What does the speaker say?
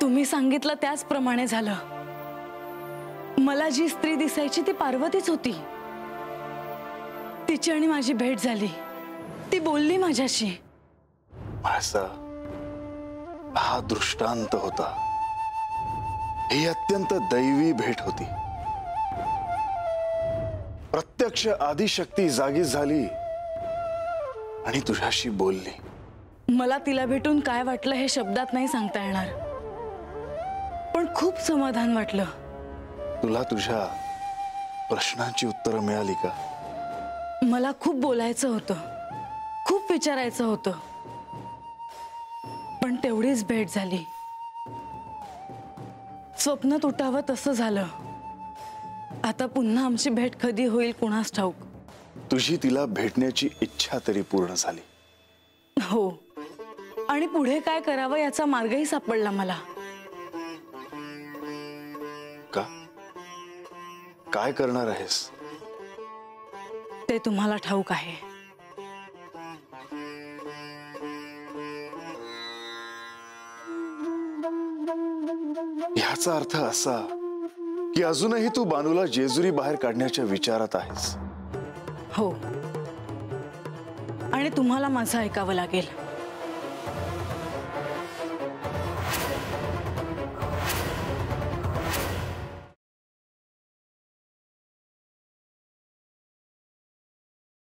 तुम्ही सांगितलं त्याचप्रमाणे झालं। मला जी स्त्री दिसायची ती पार्वतीच होती। तिची आणि माझी भेट झाली, ती बोलली माझ्याशी। माझा हा दृष्टांत होता। ही अत्यंत दैवी भेट होती। प्रत्यक्ष आदिशक्ती जागी झाली आणि तुझ्याशी बोलली। मला तिला भेटून काय वाटलं हे शब्दात नाही सांगता येणार, पण खूप समाधान वाटलं। तुला तुझ्या प्रश्नांची उत्तरं मिळाली का? मला खूप बोलायचं होतं, खूप विचारायचं होतं, पण तेवढीच भेट झाली। स्वप्न तुटावं तसं झालं। आता पुन्हा आमची भेट कधी होईल कुणास ठाऊक। तुझी तिला भेटण्याची इच्छा तरी पूर्ण झाली। हो, आणि पुढे काय करावं याचा मार्गही सापडला मला। का? काय करणार आहेस? ते तुम्हाला ठाऊक आहे। याचा अर्थ असा की अजूनही तू बानूला जेजुरी बाहेर काढण्याच्या विचारात आहेस। हो, आणि तुम्हाला माझं ऐकावं लागेल।